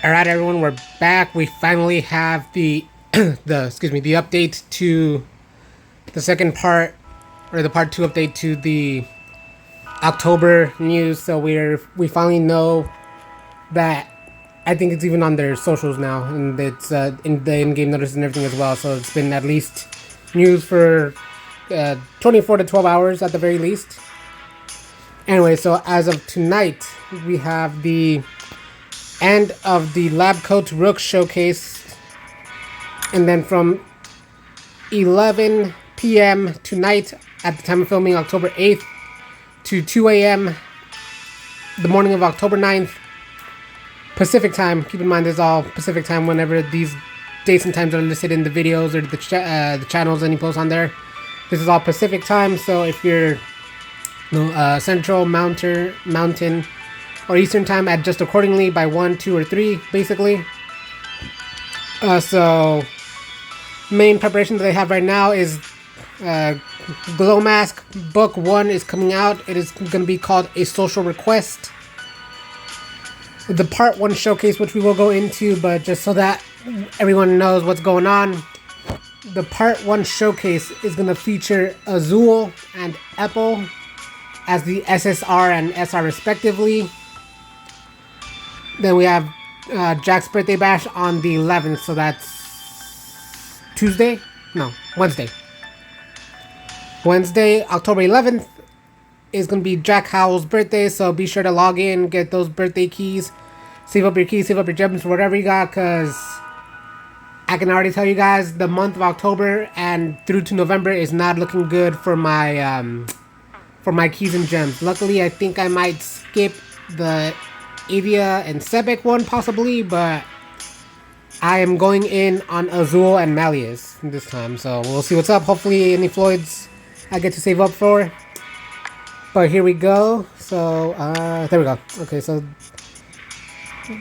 Alright everyone, we're back. We finally have the the update to the second part, or the part 2 update to the October news. So we finally know that. I think it's even on their socials now, and it's in the in-game notices and everything as well. So it's been at least news for 24 to 12 hours at the very least. Anyway, so as of tonight, we have the end of the Lab Coat Rook showcase, and then from 11 p.m. tonight at the time of filming, October 8th, to 2 a.m. the morning of October 9th, Pacific time. Keep in mind, this is all Pacific time whenever these dates and times are listed in the videos or the channels any post on there. This is all Pacific time, so if you're Central, Mountain, or Eastern time, adjust accordingly by 1, 2, or 3, basically. So, main preparation that they have right now is Glo Masq Book 1 is coming out. It is going to be called A Social Request. The Part 1 showcase, which we will go into, but just so that everyone knows what's going on, the Part 1 showcase is going to feature Azul and Apple as the SSR and SR respectively. Then we have Jack's birthday bash on the 11th, so that's Tuesday? No, Wednesday. Wednesday, October 11th is going to be Jack Howell's birthday, so be sure to log in, get those birthday keys, save up your keys, save up your gems, whatever you got, because I can already tell you guys the month of October and through to November is not looking good for my keys and gems. Luckily, I think I might skip the Avia and Sebek one possibly, but I am going in on Azul and Malleus this time, so we'll see what's up. Hopefully any Floyds I get to save up for. But here we go. So there we go. Okay, so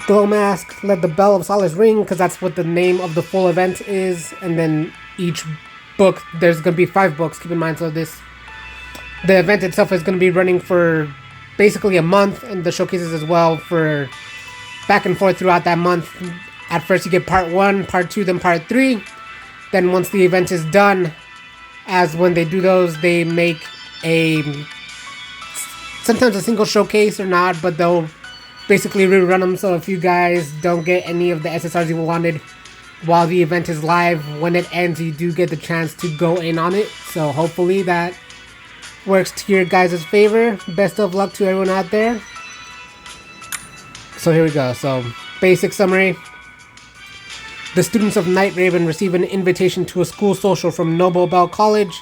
Glo Masq led the Bell of Solace Ring, because that's what the name of the full event is, and then each book, there's gonna be 5 books, keep in mind. So the event itself is going to be running for basically a month, and the showcases as well for back and forth throughout that month. At first you get part 1, part 2, then part 3. Then once the event is done, as when they do those, they make sometimes a single showcase or not, but they'll basically rerun them. So if you guys don't get any of the SSRs you wanted while the event is live, when it ends you do get the chance to go in on it. So hopefully that works to your guys' favor. Best of luck to everyone out there. So here we go. So, basic summary. The students of Night Raven receive an invitation to a school social from Noble Bell College.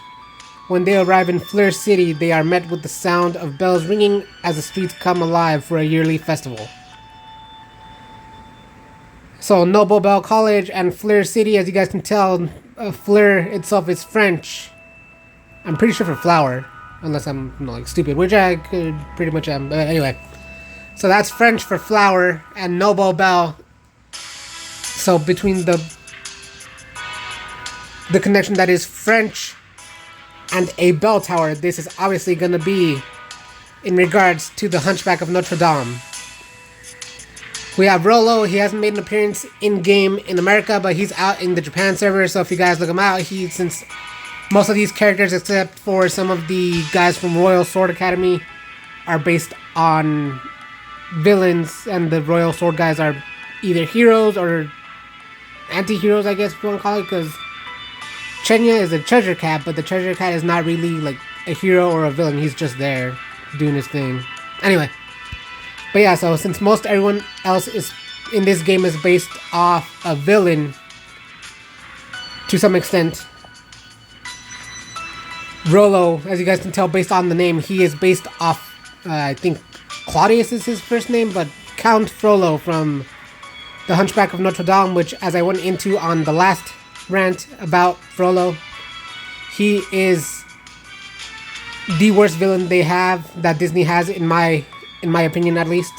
When they arrive in Fleur City, they are met with the sound of bells ringing as the streets come alive for a yearly festival. So, Noble Bell College and Fleur City, as you guys can tell, Fleur itself is French. I'm pretty sure for flower. Unless I'm like stupid, which I could pretty much am. But anyway, so that's French for flower, and Noble Bell. So between the connection that is French and a bell tower, this is obviously going to be in regards to the Hunchback of Notre Dame. We have Rollo. He hasn't made an appearance in game in America, but he's out in the Japan server. So if you guys look him out, since most of these characters, except for some of the guys from Royal Sword Academy, are based on villains, and the Royal Sword guys are either heroes or anti-heroes, I guess if you want to call it, because Chenya is a treasure cat, but the treasure cat is not really like a hero or a villain. He's just there doing his thing. Anyway, but yeah, so since most everyone else is in this game is based off a villain to some extent, Rollo, as you guys can tell based on the name, he is based off, I think Claudius is his first name, but Count Frollo from the Hunchback of Notre Dame, which, as I went into on the last rant about Frollo, he is the worst villain they have, that Disney has, in my opinion at least.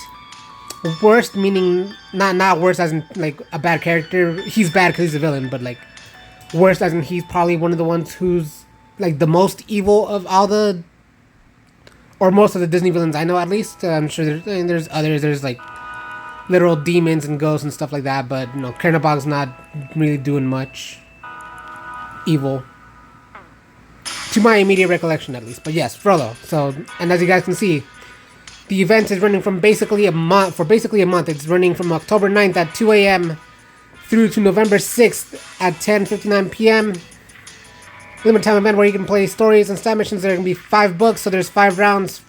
Worst meaning not worse as in like a bad character. He's bad because he's a villain, but like worst as in he's probably one of the ones who's like the most evil of all the, or most of the Disney villains I know at least. I'm sure there's others. There's like literal demons and ghosts and stuff like that. But you know, Kernabog's not really doing much evil, to my immediate recollection at least. But yes, Frollo. So, and as you guys can see, the event is running from basically a month. It's running from October 9th at 2 a.m. through to November 6th at 10:59 p.m. Limited time event where you can play stories and stat missions. There are going to be 5 books, so there's 5 rounds.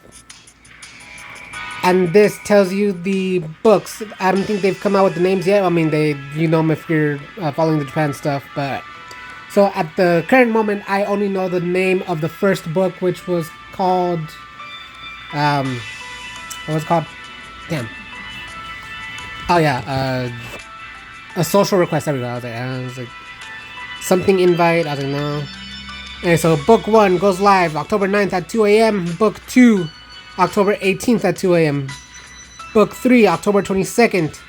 And this tells you the books. I don't think they've come out with the names yet. I mean, you know them if you're following the Japan stuff. But so at the current moment, I only know the name of the first book, which was called what was it called? Damn. Oh yeah, a social request. There we go. I was like something invite. I don't know. Okay, so book 1 goes live October 9th at 2 a.m. Book 2, October 18th at 2 a.m. Book 3, October 22nd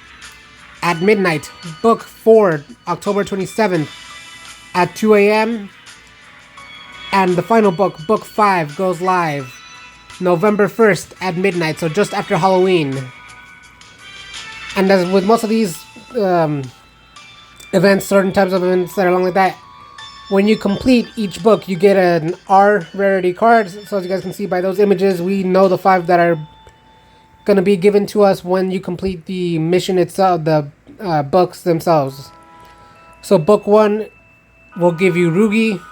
at midnight. Book 4, October 27th at 2 a.m. And the final book, Book 5, goes live November 1st at midnight, so just after Halloween. And as with most of these events, certain types of events that are along like that, when you complete each book, you get an R rarity card. So as you guys can see by those images, we know the 5 that are going to be given to us when you complete the mission itself, the books themselves. So book 1 will give you Ruggie.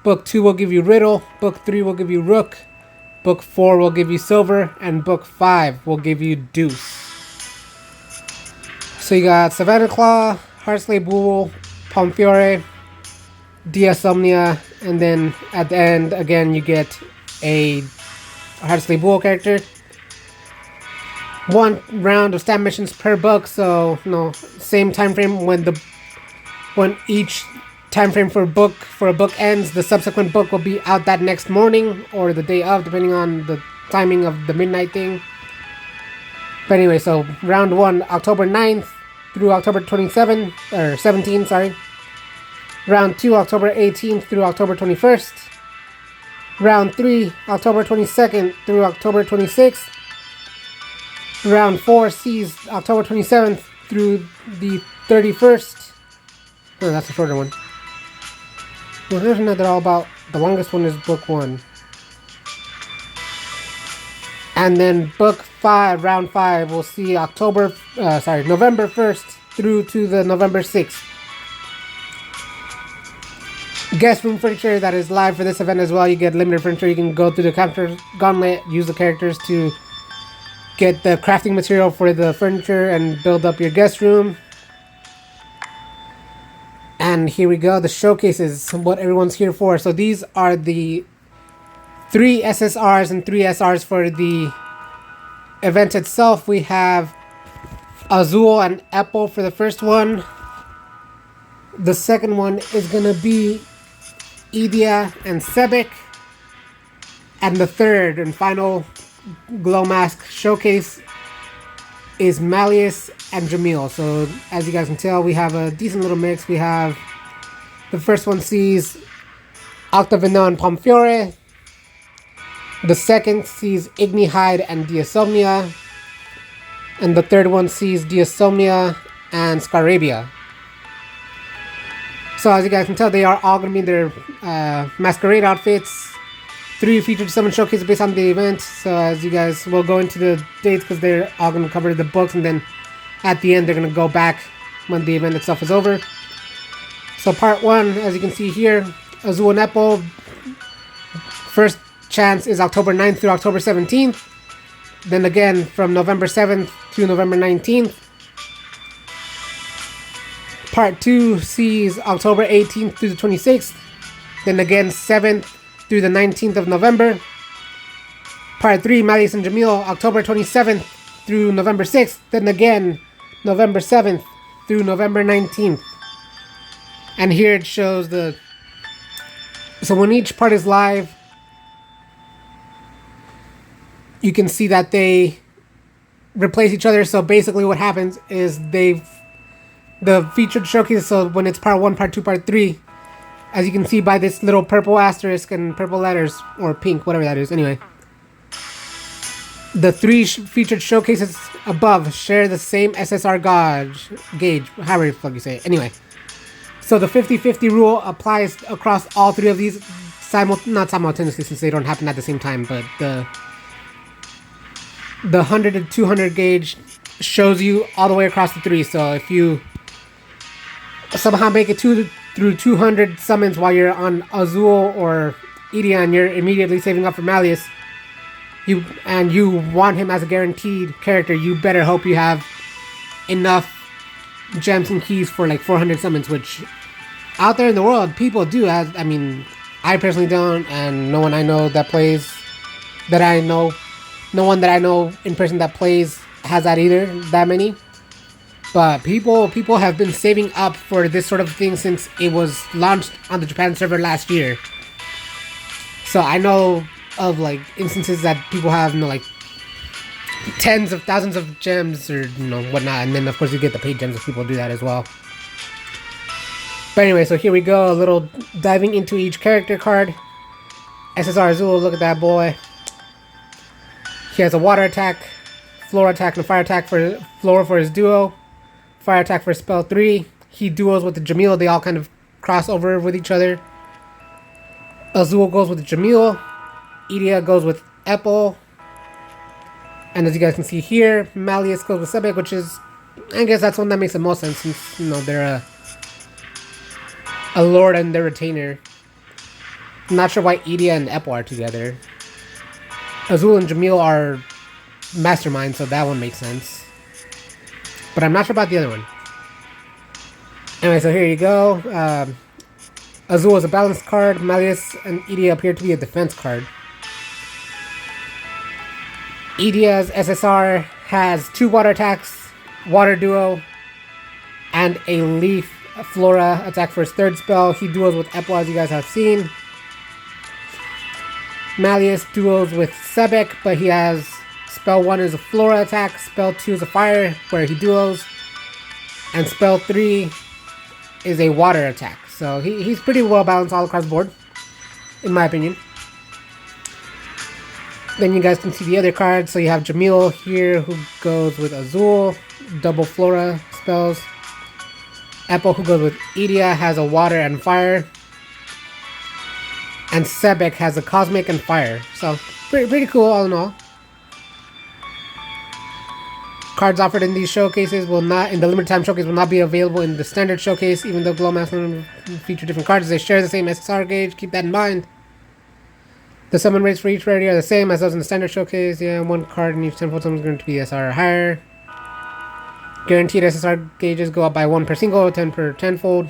Book 2 will give you Riddle. Book 3 will give you Rook. Book 4 will give you Silver. And Book 5 will give you Deuce. So you got Savannah Claw, Heartsley Bull, Pomfiore, Diasomnia, and then at the end again you get a Heartsley Bull character. 1 round of stat missions per book, so no same time frame. When each time frame for a book ends, the subsequent book will be out that next morning or the day of, depending on the timing of the midnight thing. But anyway, so round 1, October 9th through October 17, sorry. Round 2, October 18th through October 21st. Round 3, October 22nd through October 26th. Round 4 sees October 27th through the 31st. Oh, that's a shorter one. Well, there's another all about. The longest one is book 1. And then book 5, round 5, will see November 1st through to the November 6th. Guest room furniture that is live for this event as well. You get limited furniture. You can go through the capture gauntlet, use the characters to get the crafting material for the furniture and build up your guest room. And here we go, the showcases, what everyone's here for. So these are the 3 SSRs and 3 SRs for the event itself. We have Azul and Apple for the first one. The second one is going to be Idia and Sebek. And the third and final Glo Masq showcase is Malleus and Jamil. So as you guys can tell, we have a decent little mix. We have the first one sees Octavino and Pomfiore. The second sees Ignihide and Diasomnia. And the third one sees Diasomnia and Scarabia. So as you guys can tell, they are all going to be in their Masquerade outfits. 3 featured summon showcases based on the event. So as you guys will go into the dates because they're all going to cover the books. And then at the end, they're going to go back when the event itself is over. So part 1, as you can see here, Azul and Apple. First chance is October 9th through October 17th. Then again from November 7th to November 19th. Part 2 sees October 18th through the 26th. Then again 7th through the 19th of November. Part 3, Malleus and Jamil, October 27th through November 6th. Then again November 7th through November 19th. And here it shows the... So when each part is live, you can see that they replace each other. So basically what happens is the featured showcase, so when it's part 1, part 2, part 3, as you can see by this little purple asterisk and purple letters, or pink, whatever that is, anyway. The three featured showcases above share the same SSR gauge, however the fuck you say it. Anyway, so the 50-50 rule applies across all three of these, not simultaneously since they don't happen at the same time, but the 100 to 200 gauge shows you all the way across the three. So if you somehow make it through 200 summons while you're on Azul or Idia and you're immediately saving up for Malleus, you want him as a guaranteed character, you better hope you have enough gems and keys for like 400 summons, which out there in the world people do. I mean, I personally don't, and no one that I know in person that plays has that either, that many. But people have been saving up for this sort of thing since it was launched on the Japan server last year. So I know of like instances that people have, like tens of thousands of gems or whatnot, and then of course you get the paid gems if people do that as well. But anyway, so here we go, a little diving into each character card. SSR Azul, look at that boy. He has a water attack, floor attack, and a fire attack for floor for his duo, fire attack for spell 3. He duos with the Jamil, they all kind of cross over with each other. Azul goes with Jamil, Idia goes with Apple, and as you guys can see here, Malleus goes with Sebek, which is, I guess that's one that makes the most sense since, they're a lord and their retainer. I'm not sure why Idia and Apple are together. Azul and Jamil are masterminds, so that one makes sense. But I'm not sure about the other one. Anyway, so here you go. Azul is a balance card. Malleus and Idia appear to be a defense card. Idia's SSR has 2 water attacks, water duo, and a leaf flora attack for his 3rd spell. He duos with Apple, as you guys have seen. Malleus duos with Sebek, but he has spell 1 is a flora attack, spell 2 is a fire, where he duos, and spell 3 is a water attack. So he's pretty well balanced all across the board, in my opinion. Then you guys can see the other cards. So you have Jamil here, who goes with Azul, double flora spells. Apple, who goes with Idia, has a water and fire. And Sebek has a cosmic and fire. So pretty cool all in all. Cards offered in these showcases in the limited time showcase will not be available in the standard showcase, even though Glo Masq feature different cards. They share the same SSR gauge, keep that in mind. The summon rates for each rarity are the same as those in the standard showcase. Yeah, 1 card in each tenfold summon is going to be SR or higher. Guaranteed SSR gauges go up by 1 per single, 10 per tenfold.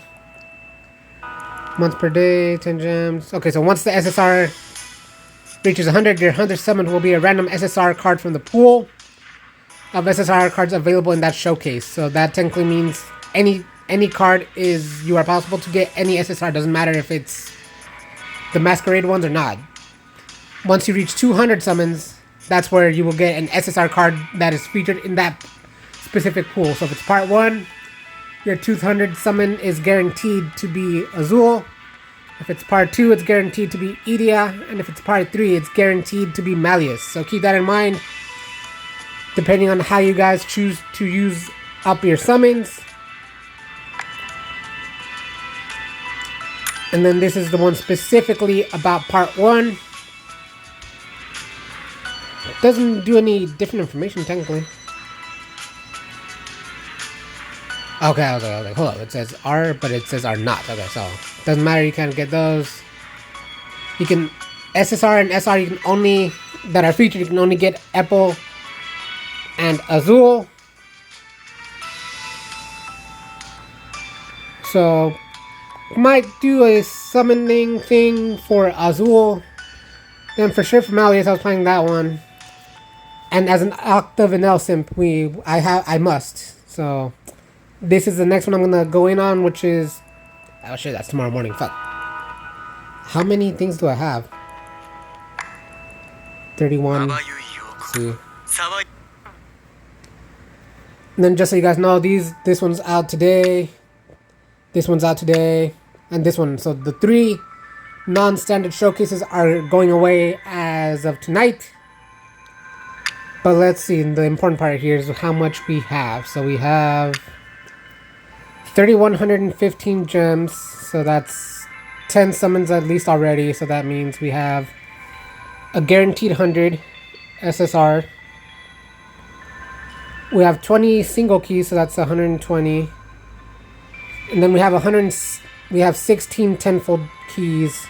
Months per day, 10 gems. Okay, so once the SSR reaches 100, your 100th summon will be a random SSR card from the pool of SSR cards available in that showcase. So that technically means any card you are possible to get any SSR. Doesn't matter if it's the Masquerade ones or not. Once you reach 200 summons, that's where you will get an SSR card that is featured in that specific pool. So if it's part 1, your 200 summon is guaranteed to be Azul. If it's part 2, it's guaranteed to be Idia. And if it's part 3, it's guaranteed to be Malleus. So keep that in mind, depending on how you guys choose to use up your summons. And then this is the one specifically about part 1. Doesn't do any different information technically. Okay, hold up. It says R, but it says R not. Okay, so doesn't matter. You can't get those. You can SSR and SR. You can only that are featured. You can only get Apple and Azul. So might do a summoning thing for Azul. Then for sure for Malleus, I was playing that one. And as an Octave and L simp, I must. So this is the next one I'm gonna go in on, which is, oh shit, that's tomorrow morning. Fuck. How many things do I have? 31. Let's see. And then just so you guys know, this one's out today. This one's out today, and this one. So the 3 non-standard showcases are going away as of tonight. But let's see, the important part here is how much we have. So we have 3,115 gems, so that's 10 summons at least already, so that means we have a guaranteed 100 SSR. We have 20 single keys, so that's 120. And then we have 16 tenfold keys.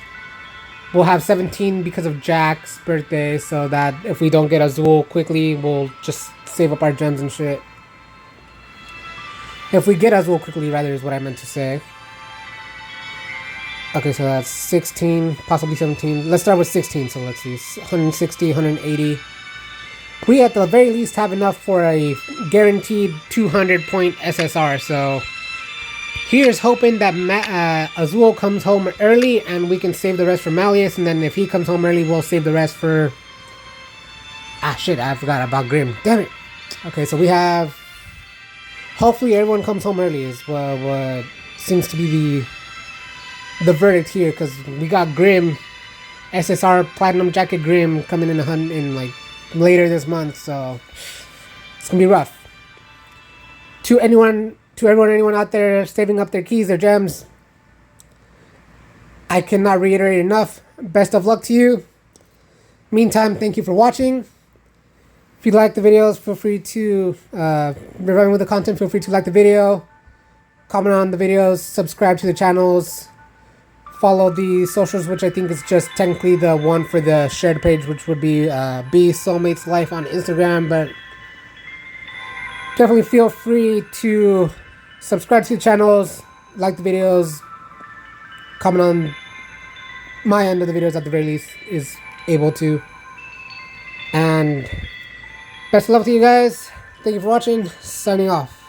We'll have 17 because of Jack's birthday, so that if we don't get Azul quickly, we'll just save up our gems and shit. If we get Azul quickly, rather, is what I meant to say. Okay, so that's 16, possibly 17. Let's start with 16, so let's see. 160, 180. We at the very least have enough for a guaranteed 200 point SSR, so here's hoping that Azul comes home early and we can save the rest for Malleus, and then if he comes home early, we'll save the rest for... Ah, shit, I forgot about Grim. Damn it. Okay, so we have... Hopefully everyone comes home early is what seems to be the verdict here, because we got Grim, SSR Platinum Jacket Grim coming in like later this month, so it's gonna be rough. To anyone out there saving up their keys, their gems, I cannot reiterate enough. Best of luck to you. Meantime, thank you for watching. If you like the videos, feel free to reviving with the content. Feel free to like the video, comment on the videos, subscribe to the channels, follow the socials, which I think is just technically the one for the shared page, which would be B Soulmates Life on Instagram. But definitely feel free to subscribe to the channels, like the videos, comment on my end of the videos at the very least is able to. And best of luck to you guys. Thank you for watching. Signing off.